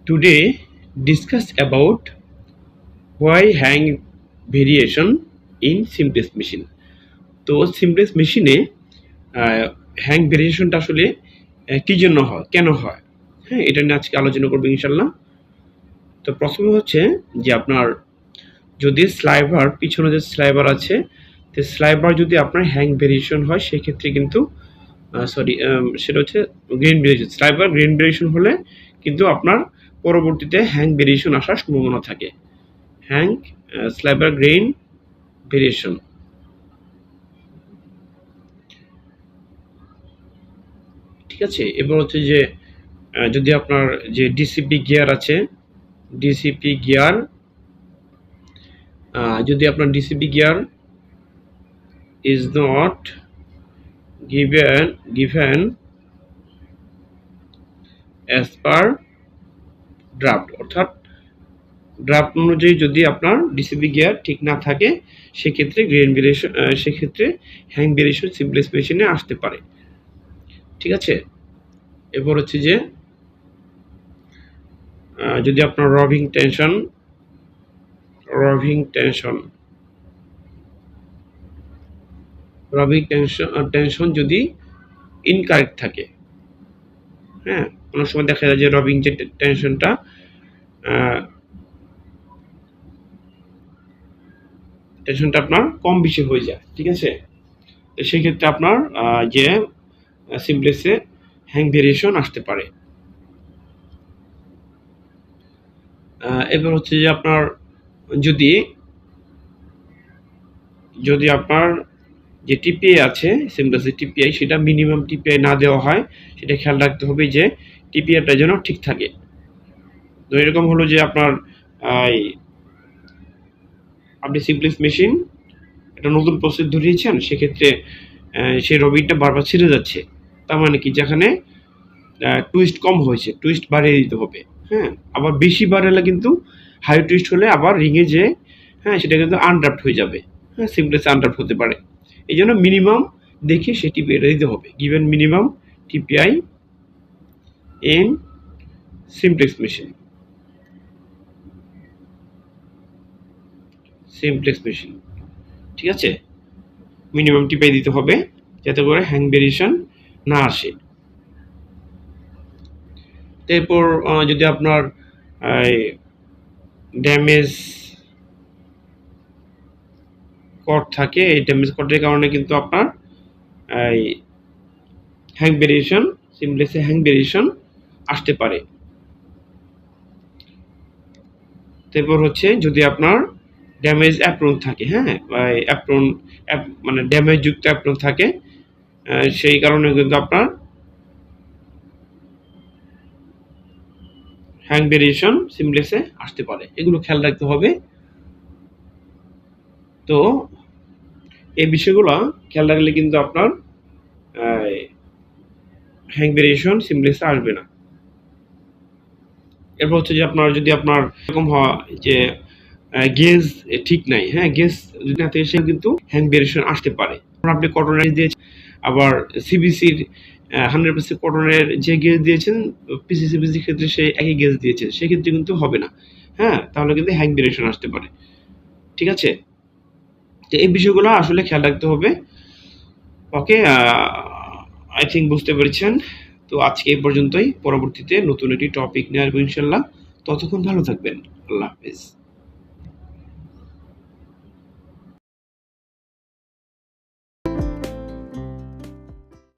Today discuss about why hang variation in simplex machine. তো simplex মেশিনে hang ভেরিয়েশনটা আসলে কি জন্য হয়, কেন হয়, হ্যাঁ এটা নিয়ে আজকে আলোচনা করবো ইনশাল্লাহ। তো প্রথমে হচ্ছে যে আপনার যদি স্লাইভার পিছনে যে স্লাইভার আছে, তো স্লাইভার যদি আপনার হ্যাং ভেরিয়েশন হয় সেক্ষেত্রে কিন্তু সেটা হচ্ছে grain variation. Sliver grain variation হলে কিন্তু আপনার পরবর্তীতে হ্যাং ভেরিয়েশন আসার সম্ভাবনা থাকে। হ্যাং স্লাইভার গ্রেন ভেরিয়েশন, ঠিক আছে। এবার হচ্ছে যে যদি আপনার যে ডিসিপি গিয়ার আছে, ডিসিপি গিয়ার যদি আপনার DCP gear is not given as per draft, অর্থাৎ ড্রাফট অনুযায়ী যদি আপনার ডিসিপি গিয়ার ঠিক না থাকে সেক্ষেত্রে গ্রেন ভেরিয়েশন, সেক্ষেত্রে হ্যাং ভেরিয়েশন সিমপ্লেক্স মেশিনে আসতে পারে, ঠিক আছে। এরপর হচ্ছে যে যদি আপনার রবিং টেনশন যদি ইনকারেক্ট থাকে, হ্যাঁ অনেক সময় দেখা যায় যে রবিং যে টেনশনটা আপনার কম বেশি হয়ে যায়, ঠিক আছে। তো সেক্ষেত্রে আপনার যে সিমপ্লেক্সে হ্যাং ভেরিয়েশন আসতে পারে। এবার হচ্ছে যে আপনার যদি আপনার যে টিপিআই আছে সিমপ্লেক্সের টিপিআই, সেটা মিনিমাম টিপিআই না দেওয়া হয়, সেটা খেয়াল রাখতে হবে যে টিপিআইটা যেন ঠিক থাকে। তো এরকম হলো যে আপনার আপনি সিমপ্লেক্স মেশিন একটা নতুন প্রসেস ধরিয়েছেন, সেক্ষেত্রে সেই রবিনটা বারবার ছিঁড়ে যাচ্ছে, তার মানে কি যেখানে টুইস্ট কম হয়েছে টুইস্ট বাড়িয়ে দিতে হবে, হ্যাঁ। আবার বেশি বাড়ালে কিন্তু হাই টুইস্ট হলে আবার রিঙে যে সেটা কিন্তু আনড্রাফট হয়ে যাবে, হ্যাঁ সিমপ্লেক্স আনড্রাফট হতে পারে। এই জন্য মিনিমাম দেখে সে টিপিআইটা দিতে হবে, given minimum TPI in simplex machine, ঠিক আছে। মিনিমাম টিপিআই দিতে হবে যাতে করে হ্যাং ভেরিয়েশন না আসে। এরপর যদি আপনার ড্যামেজ কট থাকে, এই ড্যামেজ কটের কারণে কিন্তু আপনার হ্যাং ভেরিয়েশন সিমপ্লেক্সে হ্যাং ভেরিয়েশন আসতে পারে। তারপর হচ্ছে যদি আপনার ড্যামেজ অ্যাপ্রন থাকে, হ্যাঁ অ্যাপ্রন মানে ড্যামেজ যুক্ত অ্যাপ্রন থাকে, সেই কারণে কিন্তু আপনার হ্যাং ভেরিয়েশন সিমপ্লেক্সে আসতে পারে। এগুলো খেয়াল রাখতে হবে। তো এই বিষয়গুলো খেয়াল রাখলে কিন্তু আপনার হ্যাং ভেরিয়েশন সিমপ্লেক্সে আসবে না। এরপর হচ্ছে যে আপনার যদি আপনার এরকম হয় যে গেজ ঠিক নাই, হ্যাঁ গেজ যদি না থাকে সে কিন্তু হ্যাং ভেরিয়েশন আসতে পারে। আপনি কটনের দিয়েছেন, আবার সিবিসির 100% কটনের যে গেজ দিয়েছেন, পিসিসিবিসির ক্ষেত্রে সে একই গেজ দিয়েছেন, সেক্ষেত্রে কিন্তু হবে না, হ্যাঁ তাহলে কিন্তু হ্যাং ভেরিয়েশন আসতে পারে, ঠিক আছে। তো এই বিষয়গুলো আসলে খেয়াল রাখতে হবে। ওকে, আই থিঙ্ক বুঝতে পেরেছেন। তো আজকে এই পর্যন্তই, পরবর্তীতে নতুন একটি টপিক নিয়ে আসবো ইনশাল্লাহ। ততক্ষণ ভালো থাকবেন, আল্লাহ হাফেজ।